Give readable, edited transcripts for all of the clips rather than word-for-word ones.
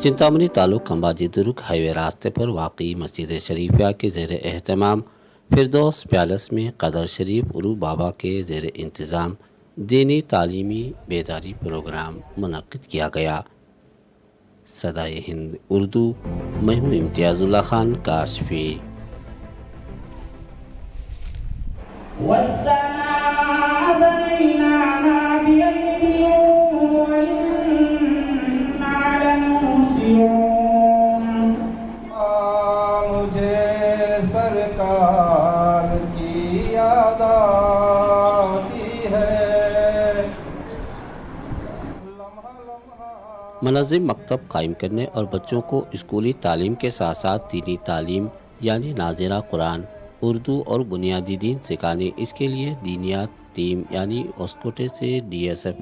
चिंतामणी ताल्लुक अंबाजी दुर्ग हाईवे रास्ते पर वाक़ई मस्जिद शरीफिया के ज़ेर एहतमाम फिरदौस पैलेस में कदर शरीफ उरू बाबा के ज़ेर इंतज़ाम दीनी तालीमी बेदारी प्रोग्राम मुनक़्क़िद किया गया। सदाए हिंद उर्दू, मैं हूँ इम्तियाज़ुल्लाह खान काशफी। मुझे सरकार की याद आती है। मुनज़्ज़म मकतब कायम करने और बच्चों को स्कूली तालीम के साथ साथ दीनी तालीम यानी नाज़िरा कुरान, उर्दू और बुनियादी दीन सिखाने, इसके लिए दीनियात टीम यानी ओस्कोटे से DSF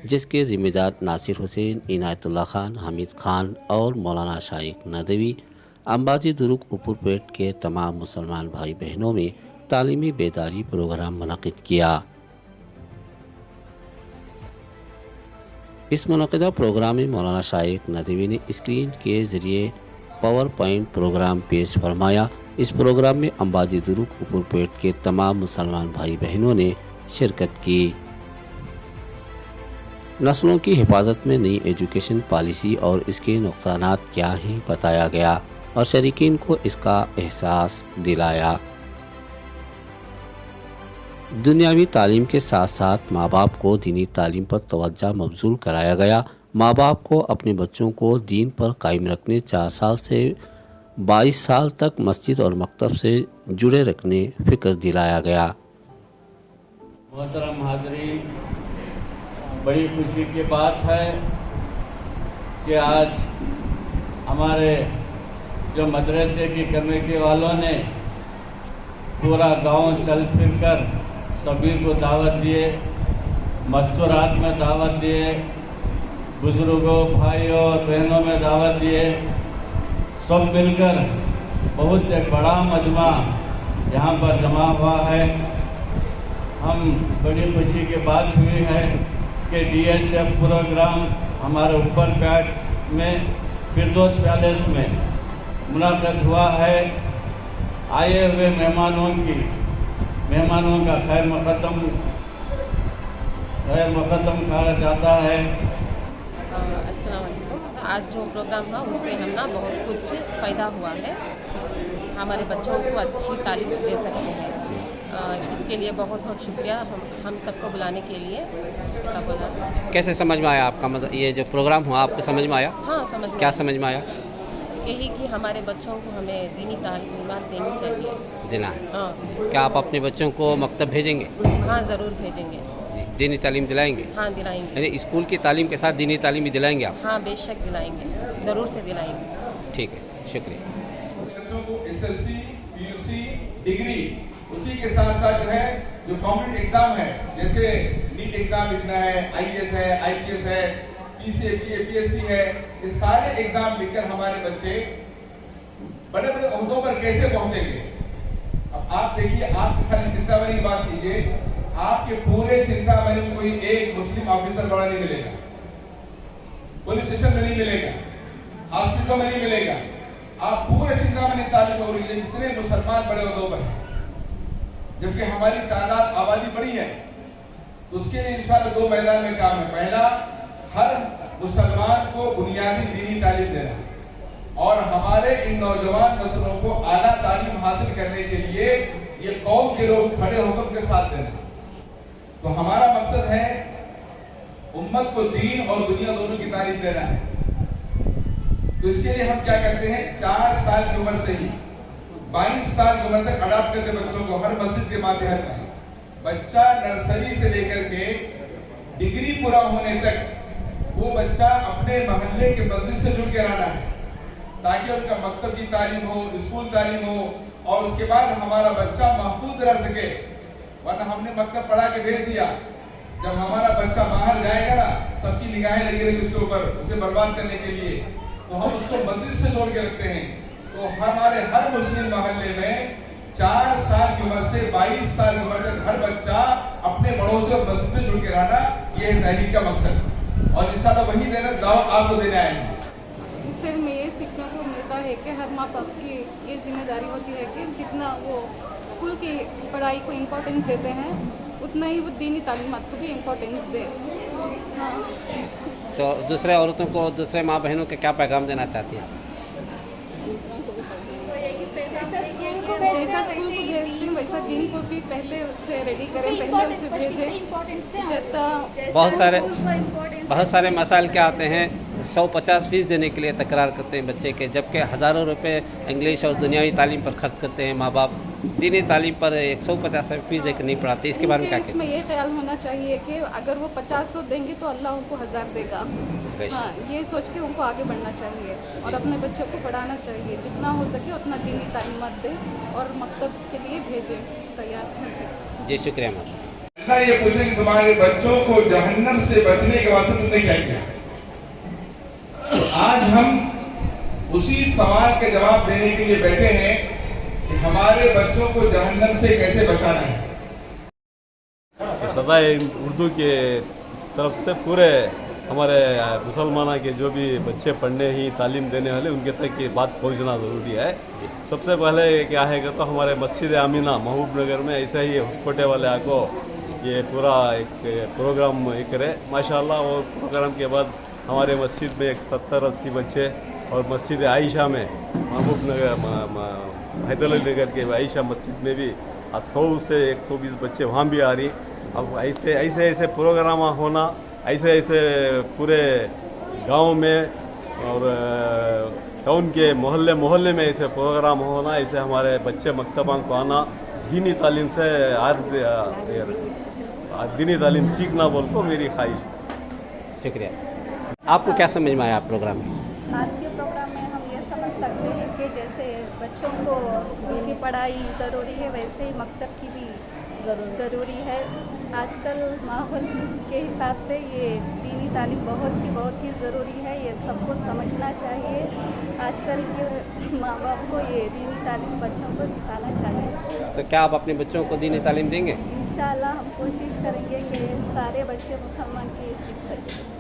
जिसके ज़िम्मेदार नासिर हुसैन, इनायतुल्लाह खान, हामिद खान और मौलाना शाइक नदवी अंबाजी दुर्ग उपरपेट के तमाम मुसलमान भाई बहनों में तालीमी बेदारी प्रोग्राम मुनक़्क़िद किया। इस मुनक़्क़िदा प्रोग्राम में मौलाना शाइक नदवी ने स्क्रीन के ज़रिए पावर पॉइंट प्रोग्राम पेश फरमाया। इस प्रोग्राम में अंबाजी दुर्ग उपरपेट के तमाम मुसलमान भाई बहनों ने शिरकत की। नस्लों की हिफाजत में नई एजुकेशन पॉलिसी और इसके नुकसानात क्या हैं बताया गया और शरीकीन को इसका एहसास दिलाया। दुनियावी तालीम के साथ साथ माँ बाप को दीनी तालीम पर तवज्जो मबज़ूल कराया गया। माँ बाप को अपने बच्चों को दीन पर कायम रखने 4 साल से 22 साल तक मस्जिद और मकतब से जुड़े रखने फ़िक्र दिलाया गया। मोहतरम हाज़रीन, बड़ी खुशी की बात है कि आज हमारे जो मदरसे की कमेटी वालों ने पूरा गांव चल फिर कर सभी को दावत दिए, मस्तूरात में दावत दिए, बुज़ुर्गों, भाइयों और बहनों में दावत दिए, सब मिलकर बहुत एक बड़ा मजमा यहाँ पर जमा हुआ है। हम बड़ी खुशी की बात हुई है कि DSF प्रोग्राम हमारे ऊपर पैट में फिरदौस पैलेस में मुनाक़िद हुआ है। आए हुए मेहमानों का खैर मक़दम कहा जाता है। अस्सलाम वालेकुम। आज जो प्रोग्राम हुआ उससे हम बहुत कुछ फ़ायदा हुआ है। हमारे बच्चों को अच्छी तालीम दे सकते हैं। इसके लिए बहुत बहुत शुक्रिया हम सबको बुलाने के लिए। कैसे समझ में आया आपका, मतलब ये जो प्रोग्राम हुआ आपको समझ में आया? हाँ, समझ में। क्या समझ में आया? यही कि हमारे बच्चों को हमें दीनी तालीमात देनी चाहिए। देना है? हाँ। क्या आप अपने बच्चों को मकतब भेजेंगे? हाँ, ज़रूर भेजेंगे। दीनी तालीम दिलाएंगे? हाँ, दिलाएंगे। यानी स्कूल की तालीम के साथ दीनी तालीम भी दिलाएंगे आप? हाँ, बेशक दिलाएंगे, ज़रूर से दिलाएंगे। ठीक है, शुक्रिया। बच्चों को SLC, PUC, डिग्री उसी के साथ साथ जो है जो कॉम्पिटिटिव एग्जाम है, जैसे नीट एग्जाम लिखना है, IAS है, IPS है, PCA, PSC है, ये सारे एग्जाम लिखकर हमारे बच्चे बड़े बड़े ओहदों पर कैसे पहुंचेंगे। अब आप देखिए, आप खाली चिंतामणी की बात कीजिए, आपके पूरे चिंतामणी में कोई एक मुस्लिम ऑफिसर बड़ा नहीं मिलेगा, पुलिस स्टेशन में नहीं मिलेगा, हॉस्पिटल में नहीं मिलेगा। आप पूरे चिंतामणी तालुका को लीजिए, कितने मुसलमान बड़े ओहदों पर हैं, जबकि हमारी तादाद आबादी बड़ी है। तो उसके लिए इंशाअल्लाह 2 मैदान में काम है। पहला, हर मुसलमान को बुनियादी दीनी तालीम देना और हमारे इन नौजवान नस्लों को आला तालीम हासिल करने के लिए ये कौम के लोग खड़े होकर उनके साथ देना। तो हमारा मकसद है उम्मत को दीन और दुनिया दोनों की तालीम देना है। तो इसके लिए हम क्या करते हैं, 4 साल की उम्र से ही 22 साल की उम्र तक अडॉप्ट करते बच्चों को हर मस्जिद के मातहत में। बच्चा नर्सरी से लेकर के डिग्री पूरा होने तक वो बच्चा अपने मोहल्ले के मस्जिद से जुड़ के रहना है, ताकि उनका मकतब की तालीम हो, स्कूल तालीम हो और उसके बाद हमारा बच्चा महफूज रह सके। वरना हमने मकतब पढ़ा के भेज दिया, जब हमारा बच्चा बाहर जाएगा ना, सबकी निगाहें लगी रहेगी उसके ऊपर, उसे बर्बाद करने के लिए। तो हम उसको मस्जिद से जोड़ के रखते हैं। तो हमारे हर मुस्लिम मोहल्ले में 4 साल की उम्र से 22 साल की उम्र तक हर बच्चा अपने बड़ों से मस्जिद से जुड़ के रहना, ये तहरीक का मकसद है। और इंशाल्लाह वही मेहनत दावत आपको देने आएंगे। इससे हमें ये सीखने को मिलता है कि हर माँ बाप की ये जिम्मेदारी होती है कि जितना वो स्कूल की पढ़ाई को इम्पोर्टेंस देते हैं उतना ही वो दीनी तालीमात को भी इम्पोर्टेंस दें। हाँ। तो दूसरे औरतों को, दूसरे माँ बहनों को क्या पैगाम देना चाहती हैं? जैसा स्कूल को जैसा स्कूल को भेजते हैं वैसा दिन को भी पहले उससे रेडी करें, पहले उसे भेजें। जितना बहुत सारे मसाइल क्या आते हैं, 150 फीस देने के लिए तकरार करते हैं बच्चे के, जबकि हज़ारों रुपए इंग्लिश और दुनियावी तालीम पर खर्च करते हैं माँ बाप। दीनी तालीम पर 150 फीस देकर नहीं पढ़ाते, इसके बारे में क्या कहते इसमें ये ख्याल होना चाहिए कि अगर वो 50 देंगे तो अल्लाह उनको 1000 देगा। हाँ, ये सोच के उनको आगे बढ़ना चाहिए और अपने बच्चों को पढ़ाना चाहिए, जितना हो सके उतना दीनी तालीमात दें और मकतब के लिए भेजें तैयार करके। जी शुक्रिया मैम। अल्लाह ये पूछे कि तुम्हारे बच्चों को जहन्नम से बचने के वास्ते तुमने क्या किया। आज हम उसी सवाल के जवाब देने के लिए बैठे हैं कि हमारे बच्चों को जहन्नम से कैसे बचाना है। सदाए उर्दू के तरफ से पूरे हमारे मुसलमाना के जो भी बच्चे पढ़ने ही तालीम देने वाले उनके तक ये बात पहुंचना ज़रूरी है। सबसे पहले क्या है कि तो हमारे मस्जिद आमीना महबूब नगर में ऐसा ही हुस्कोटे वाले आको ये पूरा एक प्रोग्राम ये करे माशाल्लाह। और प्रोग्राम के बाद हमारे मस्जिद में एक 70-80 बच्चे और मस्जिद आयशा में महबूब नगर हैदराबाद नगर के आयशा मस्जिद में भी 100 से 120 बच्चे वहाँ भी आ रही। अब ऐसे प्रोग्राम होना, ऐसे पूरे गांव में और टाउन के मोहल्ले में ऐसे प्रोग्राम होना, ऐसे हमारे बच्चे मकतबां को आना, दीनी तालीम से दीनी तालीम सीखना बोल को मेरी ख्वाहिश। शुक्रिया। आपको क्या समझ में आया प्रोग्राम में? आज के प्रोग्राम में हम ये समझ सकते हैं कि जैसे बच्चों को स्कूल की पढ़ाई ज़रूरी है वैसे ही मकतब की भी ज़रूरी है। आजकल माहौल के हिसाब से ये दीनी तालीम बहुत ही ज़रूरी है, ये सबको समझना चाहिए। आजकल के माँ बाप को ये दीनी तालीम बच्चों को सिखाना चाहिए। तो क्या आप अपने बच्चों को दीनी तालीम देंगे? इंशाल्लाह हम कोशिश करेंगे कि सारे बच्चे मुसलमान की सीख सकें।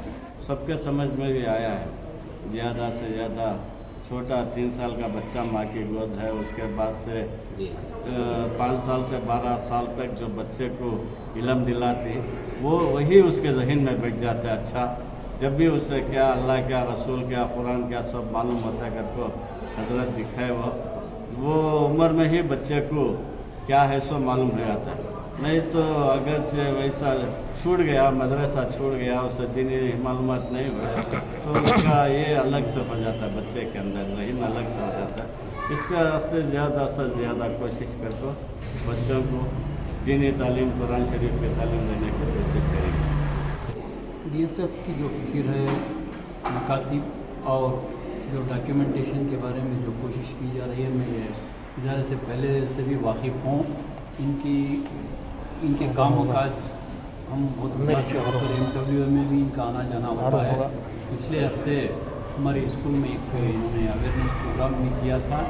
सबके समझ में भी आया है, ज़्यादा से ज़्यादा छोटा 3 साल का बच्चा माँ की गोद है, उसके बाद से 5 साल से 12 साल तक जो बच्चे को इल्म दिलाती वो वही उसके जहन में बैठ जाता है। अच्छा, जब भी उससे क्या अल्लाह क्या रसूल क्या कुरान क्या सब मालूम होता है तो हजरत दिखाए वो उम्र में ही बच्चे को क्या है सो मालूम हो जाता है। नहीं तो अगर वैसा छूट गया, मदरसा छूट गया, उससे दीनी मालूमात नहीं हुआ तो उसका ये अलग से हो जाता है, बच्चे के अंदर जहन अलग से हो जाता है। इसके वास्ते ज़्यादा से ज़्यादा कोशिश करके बच्चों को दीनी तालीम कुरान शरीफ की तालीम देने की कोशिश करेंगे। BSF की जो फिक्र है, मकातिब और जो डॉक्यूमेंटेशन के बारे में जो कोशिश की जा रही है, मैं ये इदारे से पहले से भी वाकिफ़ हूँ। इनके काम काज हम बहुत इंटरव्यू में भी इनका आना जाना होता है। पिछले हफ्ते हमारे स्कूल में एक इन्होंने अवेयरनेस प्रोग्राम भी किया था।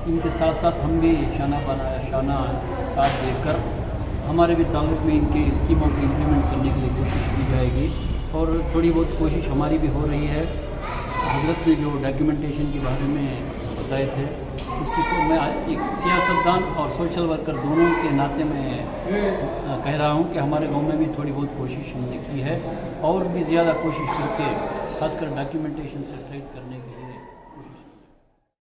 इनके साथ साथ हम भी शाना साथ देकर हमारे भी ताल्लुक में इनके स्कीमों को इम्प्लीमेंट करने के लिए कोशिश की जाएगी और थोड़ी बहुत कोशिश हमारी भी हो रही है। हजरत ने जो डॉक्यूमेंटेशन के बारे में बताए थे उसकी तो मैं एक सियासतदान और सोशल वर्कर दोनों के नाते में कह रहा हूँ कि हमारे गांव में भी थोड़ी बहुत कोशिश हमने की है और भी ज़्यादा कोशिश करके खासकर डॉक्यूमेंटेशन से ट्रेड करने के लिए